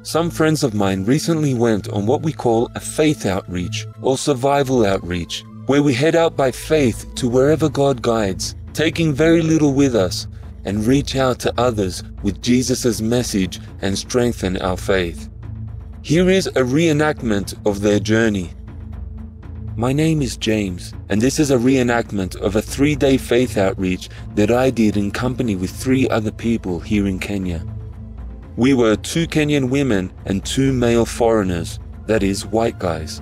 Some friends of mine recently went on what we call a faith outreach or survival outreach, where we head out by faith to wherever God guides, taking very little with us, and reach out to others with Jesus' message and strengthen our faith. Here is a reenactment of their journey. My name is James, and this is a reenactment of a 3-day faith outreach that I did in company with 3 other people here in Kenya. We were 2 Kenyan women and 2 male foreigners, that is, white guys.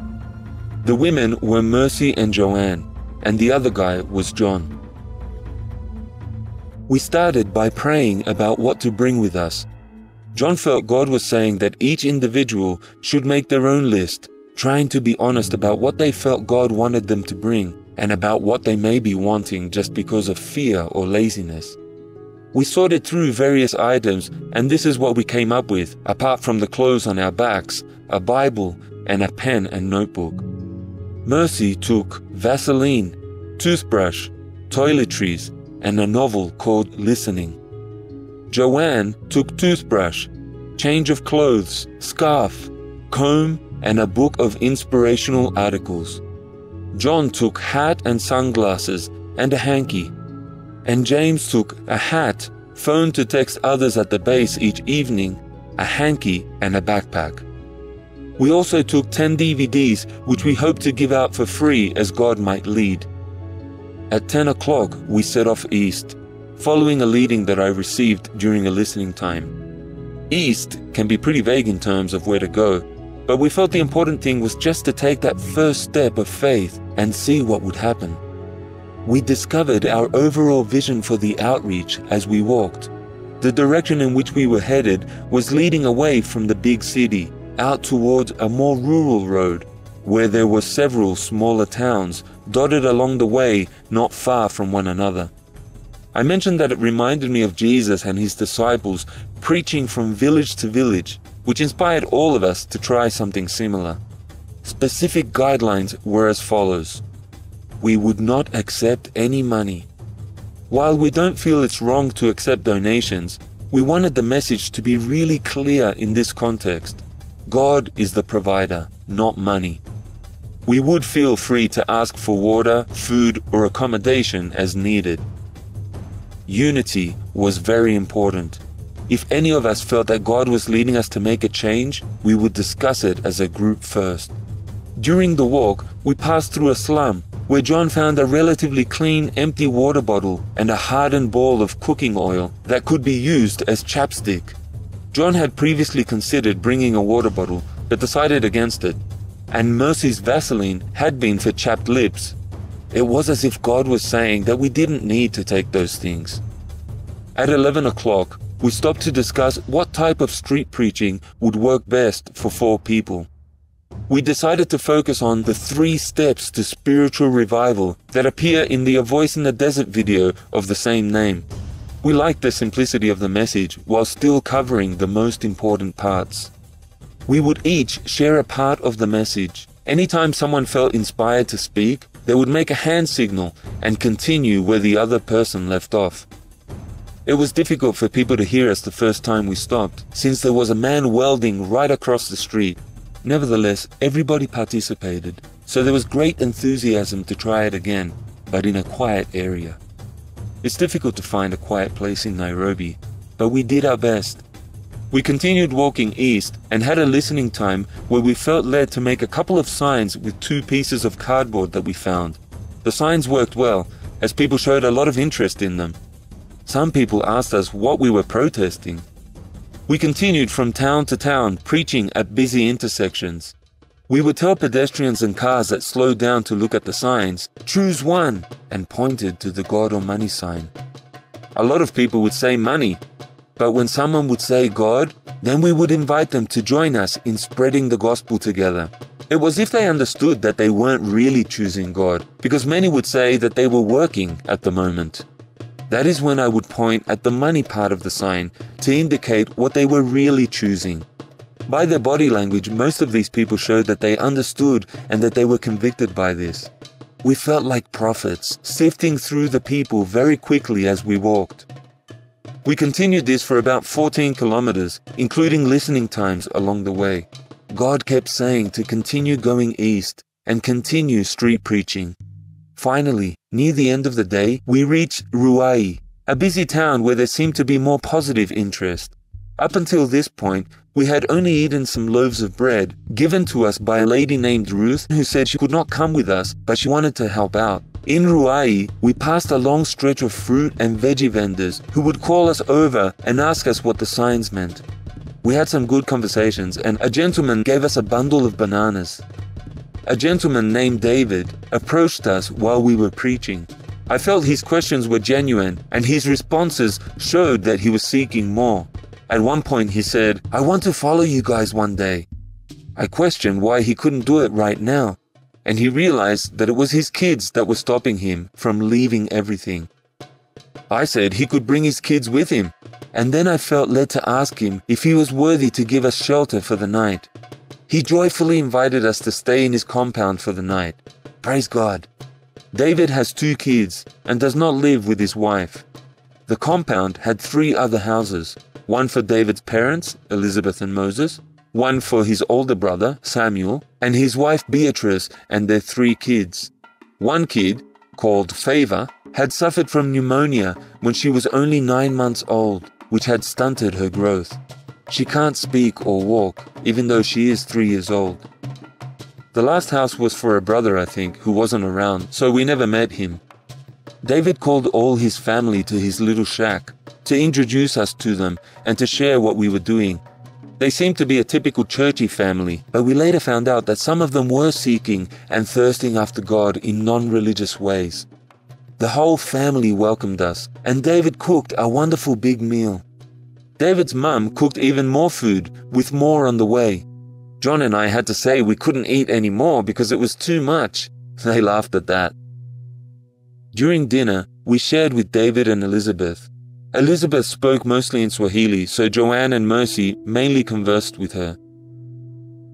The women were Mercy and Joanne, and the other guy was John. We started by praying about what to bring with us. John felt God was saying that each individual should make their own list, trying to be honest about what they felt God wanted them to bring and about what they may be wanting just because of fear or laziness. We sorted through various items, and this is what we came up with, apart from the clothes on our backs, a Bible, and a pen and notebook. Mercy took Vaseline, toothbrush, toiletries, and a novel called Listening. Joanne took toothbrush, change of clothes, scarf, comb, and a book of inspirational articles. John took hat and sunglasses and a hanky. And James took a hat, phone to text others at the base each evening, a hanky, and a backpack. We also took 10 DVDs, which we hoped to give out for free as God might lead. At 10 o'clock, we set off east, following a leading that I received during a listening time. East can be pretty vague in terms of where to go, but we felt the important thing was just to take that first step of faith and see what would happen. We discovered our overall vision for the outreach as we walked. The direction in which we were headed was leading away from the big city, out towards a more rural road, where there were several smaller towns dotted along the way not far from one another. I mentioned that it reminded me of Jesus and his disciples preaching from village to village, which inspired all of us to try something similar. Specific guidelines were as follows. We would not accept any money. While we don't feel it's wrong to accept donations, we wanted the message to be really clear in this context. God is the provider, not money. We would feel free to ask for water, food, or accommodation as needed. Unity was very important. If any of us felt that God was leading us to make a change, we would discuss it as a group first. During the walk, we passed through a slum where John found a relatively clean, empty water bottle and a hardened ball of cooking oil that could be used as chapstick. John had previously considered bringing a water bottle, but decided against it. And Mercy's Vaseline had been for chapped lips. It was as if God was saying that we didn't need to take those things. At 11 o'clock, we stopped to discuss what type of street preaching would work best for 4 people. We decided to focus on the 3 steps to spiritual revival that appear in the A Voice in the Desert video of the same name. We liked the simplicity of the message while still covering the most important parts. We would each share a part of the message. Anytime someone felt inspired to speak, they would make a hand signal and continue where the other person left off. It was difficult for people to hear us the first time we stopped, since there was a man welding right across the street. Nevertheless, everybody participated, so there was great enthusiasm to try it again, but in a quiet area. It's difficult to find a quiet place in Nairobi, but we did our best. We continued walking east and had a listening time where we felt led to make a couple of signs with 2 pieces of cardboard that we found. The signs worked well, as people showed a lot of interest in them. Some people asked us what we were protesting. We continued from town to town, preaching at busy intersections. We would tell pedestrians and cars that slowed down to look at the signs, "Choose one," and pointed to the God or money sign. A lot of people would say money, but when someone would say God, then we would invite them to join us in spreading the gospel together. It was if they understood that they weren't really choosing God, because many would say that they were working at the moment. That is when I would point at the money part of the sign to indicate what they were really choosing. By their body language, most of these people showed that they understood and that they were convicted by this. We felt like prophets, sifting through the people very quickly as we walked. We continued this for about 14 kilometers, including listening times along the way. God kept saying to continue going east and continue street preaching. Finally, near the end of the day, we reached Ruai, a busy town where there seemed to be more positive interest. Up until this point, we had only eaten some loaves of bread given to us by a lady named Ruth who said she could not come with us, but she wanted to help out. In Ruai, we passed a long stretch of fruit and veggie vendors who would call us over and ask us what the signs meant. We had some good conversations and a gentleman gave us a bundle of bananas. A gentleman named David approached us while we were preaching. I felt his questions were genuine and his responses showed that he was seeking more. At one point he said, "I want to follow you guys one day." I questioned why he couldn't do it right now, and he realized that it was his kids that were stopping him from leaving everything. I said he could bring his kids with him, and then I felt led to ask him if he was worthy to give us shelter for the night. He joyfully invited us to stay in his compound for the night. Praise God. David has 2 kids and does not live with his wife. The compound had 3 other houses, one for David's parents, Elizabeth and Moses, one for his older brother, Samuel, and his wife Beatrice and their 3 kids. One kid, called Favor, had suffered from pneumonia when she was only 9 months old, which had stunted her growth. She can't speak or walk, even though she is 3 years old. The last house was for a brother, I think, who wasn't around, so we never met him. David called all his family to his little shack to introduce us to them and to share what we were doing. They seemed to be a typical churchy family, but we later found out that some of them were seeking and thirsting after God in non-religious ways. The whole family welcomed us, and David cooked a wonderful big meal. David's mum cooked even more food, with more on the way. John and I had to say we couldn't eat any more because it was too much. They laughed at that. During dinner, we shared with David and Elizabeth. Elizabeth spoke mostly in Swahili, so Joanne and Mercy mainly conversed with her.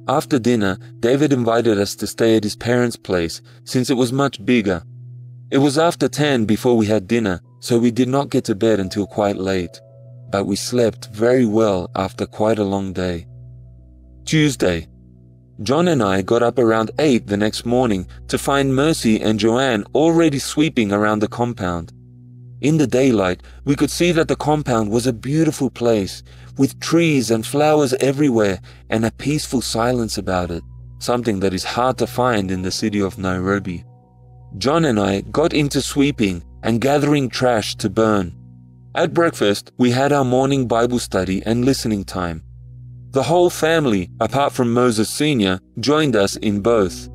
After dinner, David invited us to stay at his parents' place, since it was much bigger. It was after 10 before we had dinner, so we did not get to bed until quite late. But we slept very well after quite a long day. Tuesday. John and I got up around 8 the next morning to find Mercy and Joanne already sweeping around the compound. In the daylight, we could see that the compound was a beautiful place, with trees and flowers everywhere and a peaceful silence about it, something that is hard to find in the city of Nairobi. John and I got into sweeping and gathering trash to burn. At breakfast, we had our morning Bible study and listening time. The whole family, apart from Moses Sr., joined us in both.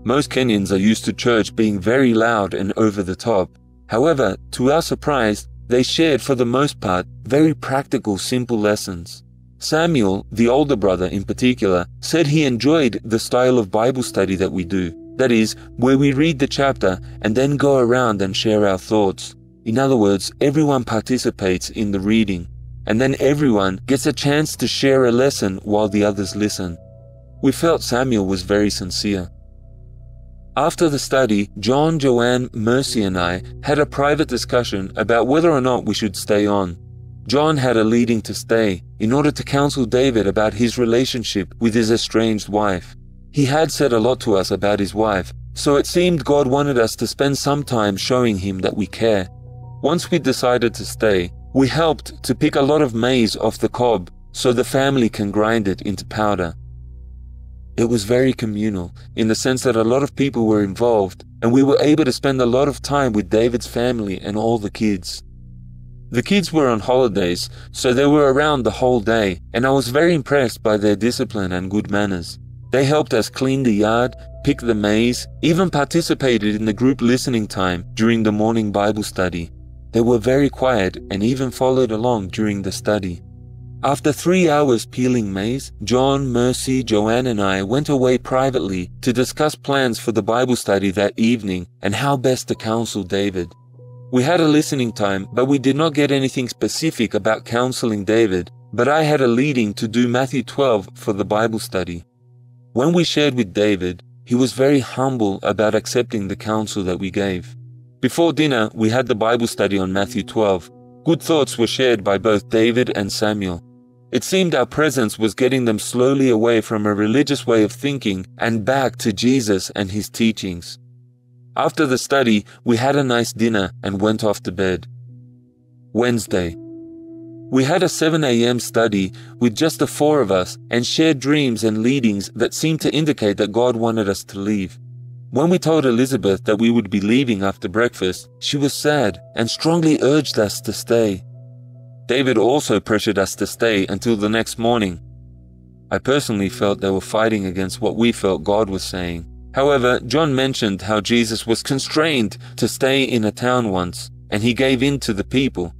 Most Kenyans are used to church being very loud and over the top. However, to our surprise, they shared for the most part very practical, simple lessons. Samuel, the older brother in particular, said he enjoyed the style of Bible study that we do. That is, where we read the chapter and then go around and share our thoughts. In other words, everyone participates in the reading, and then everyone gets a chance to share a lesson while the others listen. We felt Samuel was very sincere. After the study, John, Joanne, Mercy and I had a private discussion about whether or not we should stay on. John had a leading to stay in order to counsel David about his relationship with his estranged wife. He had said a lot to us about his wife, so it seemed God wanted us to spend some time showing him that we care. Once we decided to stay, we helped to pick a lot of maize off the cob so the family can grind it into powder. It was very communal, in the sense that a lot of people were involved, and we were able to spend a lot of time with David's family and all the kids. The kids were on holidays, so they were around the whole day, and I was very impressed by their discipline and good manners. They helped us clean the yard, pick the maize, even participated in the group listening time during the morning Bible study. They were very quiet and even followed along during the study. After 3 hours peeling maize, John, Mercy, Joanne and I went away privately to discuss plans for the Bible study that evening and how best to counsel David. We had a listening time, but we did not get anything specific about counseling David, but I had a leading to do Matthew 12 for the Bible study. When we shared with David, he was very humble about accepting the counsel that we gave. Before dinner, we had the Bible study on Matthew 12. Good thoughts were shared by both David and Samuel. It seemed our presence was getting them slowly away from a religious way of thinking and back to Jesus and his teachings. After the study, we had a nice dinner and went off to bed. Wednesday. We had a 7 a.m. study with just the four of us and shared dreams and leadings that seemed to indicate that God wanted us to leave. When we told Elizabeth that we would be leaving after breakfast, she was sad and strongly urged us to stay. David also pressured us to stay until the next morning. I personally felt they were fighting against what we felt God was saying. However, John mentioned how Jesus was constrained to stay in a town once, and he gave in to the people.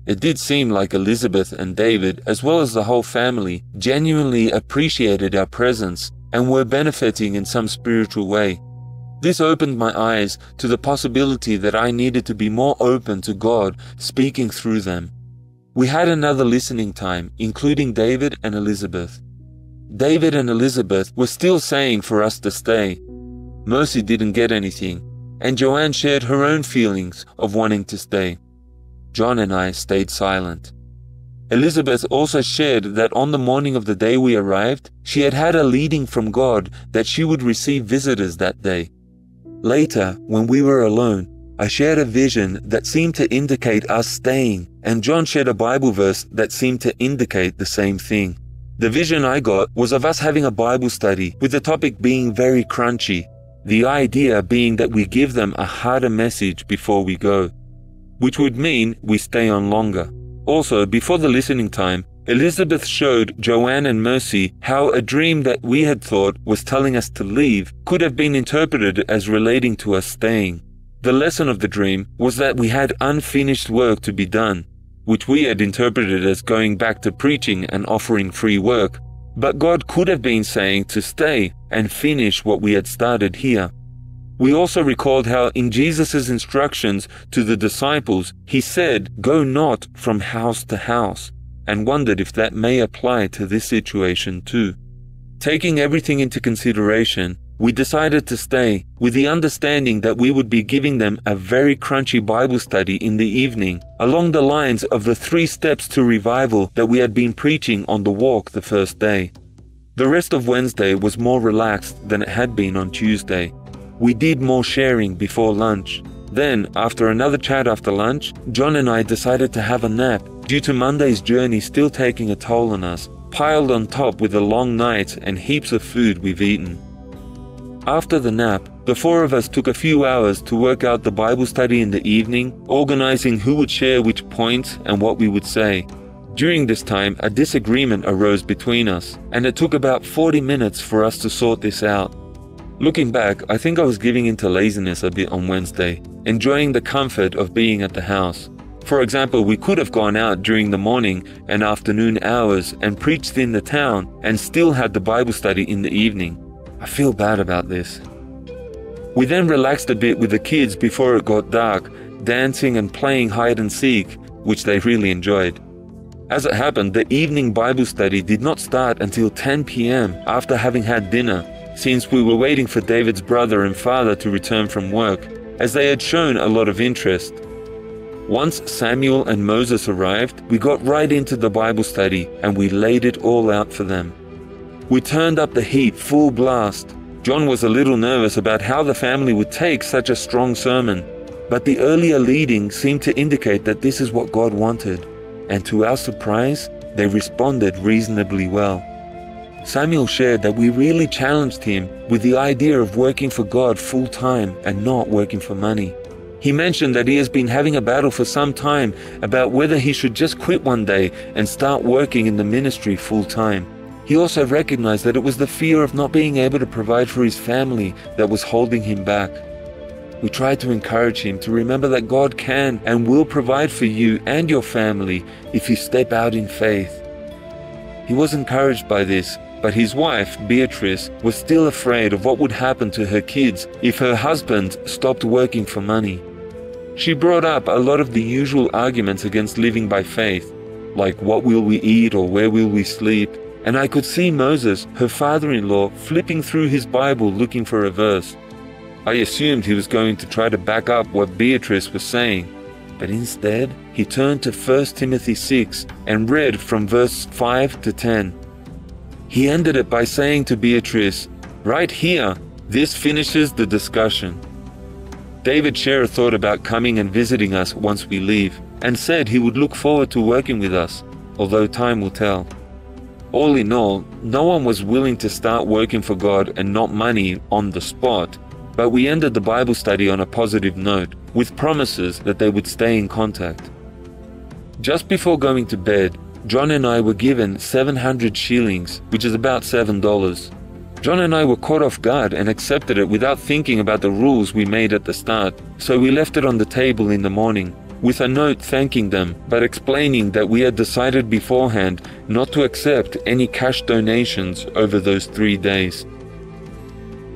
It did seem like Elizabeth and David, as well as the whole family, genuinely appreciated our presence and were benefiting in some spiritual way. This opened my eyes to the possibility that I needed to be more open to God speaking through them. We had another listening time, including David and Elizabeth. David and Elizabeth were still saying for us to stay. Mercy didn't get anything, and Joanne shared her own feelings of wanting to stay. John and I stayed silent. Elizabeth also shared that on the morning of the day we arrived, she had had a leading from God that she would receive visitors that day. Later, when we were alone, I shared a vision that seemed to indicate us staying, and John shared a Bible verse that seemed to indicate the same thing. The vision I got was of us having a Bible study, with the topic being very crunchy, the idea being that we give them a harder message before we go, which would mean we stay on longer. Also, before the listening time, Elizabeth showed Joanne and Mercy how a dream that we had thought was telling us to leave could have been interpreted as relating to us staying. The lesson of the dream was that we had unfinished work to be done, which we had interpreted as going back to preaching and offering free work. But God could have been saying to stay and finish what we had started here. We also recalled how in Jesus' instructions to the disciples, he said, "Go not from house to house," and wondered if that may apply to this situation too. Taking everything into consideration, we decided to stay with the understanding that we would be giving them a very crunchy Bible study in the evening, along the lines of the 3 steps to revival that we had been preaching on the walk the first day. The rest of Wednesday was more relaxed than it had been on Tuesday. We did more sharing before lunch. Then, after another chat after lunch, John and I decided to have a nap due to Monday's journey still taking a toll on us, piled on top with the long nights and heaps of food we've eaten. After the nap, the 4 of us took a few hours to work out the Bible study in the evening, organizing who would share which points and what we would say. During this time, a disagreement arose between us, and it took about 40 minutes for us to sort this out. Looking back, I think I was giving into laziness a bit on Wednesday, enjoying the comfort of being at the house. For example, we could have gone out during the morning and afternoon hours and preached in the town and still had the Bible study in the evening. I feel bad about this. We then relaxed a bit with the kids before it got dark, dancing and playing hide and seek, which they really enjoyed. As it happened, the evening Bible study did not start until 10 p.m. after having had dinner, since we were waiting for David's brother and father to return from work, as they had shown a lot of interest. Once Samuel and Moses arrived, we got right into the Bible study and we laid it all out for them. We turned up the heat full blast. John was a little nervous about how the family would take such a strong sermon, but the earlier leading seemed to indicate that this is what God wanted, and to our surprise, they responded reasonably well. Samuel shared that we really challenged him with the idea of working for God full time and not working for money. He mentioned that he has been having a battle for some time about whether he should just quit one day and start working in the ministry full time. He also recognized that it was the fear of not being able to provide for his family that was holding him back. We tried to encourage him to remember that God can and will provide for you and your family if you step out in faith. He was encouraged by this, but his wife, Beatrice, was still afraid of what would happen to her kids if her husband stopped working for money. She brought up a lot of the usual arguments against living by faith, like what will we eat or where will we sleep, and I could see Moses, her father-in-law, flipping through his Bible looking for a verse. I assumed he was going to try to back up what Beatrice was saying, But instead, he turned to 1 Timothy 6 and read from verse 5 to 10. He ended it by saying to Beatrice, "Right here, this finishes the discussion." David shared a thought about coming and visiting us once we leave, and said he would look forward to working with us, although time will tell. All in all, no one was willing to start working for God and not money on the spot, but we ended the Bible study on a positive note, with promises that they would stay in contact. Just before going to bed, John and I were given 700 shillings, which is about $7. John and I were caught off guard and accepted it without thinking about the rules we made at the start, so we left it on the table in the morning, with a note thanking them, but explaining that we had decided beforehand not to accept any cash donations over those 3 days.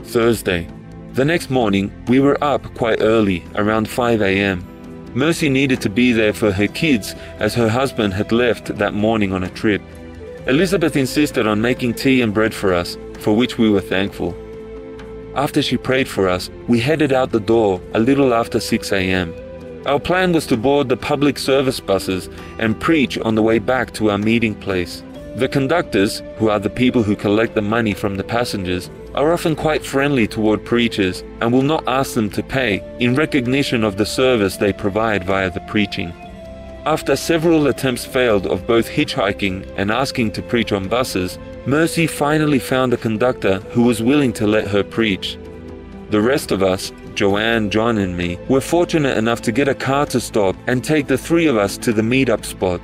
Thursday. The next morning, we were up quite early, around 5 a.m. Mercy needed to be there for her kids as her husband had left that morning on a trip. Elizabeth insisted on making tea and bread for us, for which we were thankful. After she prayed for us, we headed out the door a little after 6 a.m. Our plan was to board the public service buses and preach on the way back to our meeting place. The conductors, who are the people who collect the money from the passengers, are often quite friendly toward preachers and will not ask them to pay in recognition of the service they provide via the preaching. After several attempts failed of both hitchhiking and asking to preach on buses, Mercy finally found a conductor who was willing to let her preach. The rest of us, Joanne, John and me, were fortunate enough to get a car to stop and take the 3 of us to the meetup spot.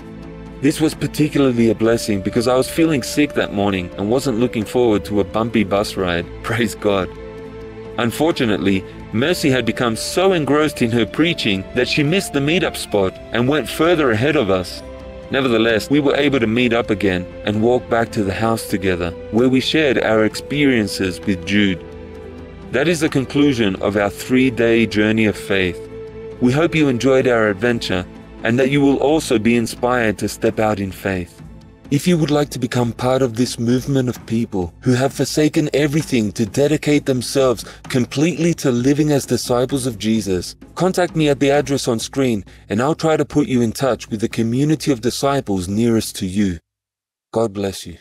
This was particularly a blessing because I was feeling sick that morning and wasn't looking forward to a bumpy bus ride. Praise God. Unfortunately, Mercy had become so engrossed in her preaching that she missed the meetup spot and went further ahead of us. Nevertheless, we were able to meet up again and walk back to the house together, where we shared our experiences with Jude. That is the conclusion of our 3-day journey of faith. We hope you enjoyed our adventure and that you will also be inspired to step out in faith. If you would like to become part of this movement of people who have forsaken everything to dedicate themselves completely to living as disciples of Jesus, contact me at the address on screen and I'll try to put you in touch with the community of disciples nearest to you. God bless you.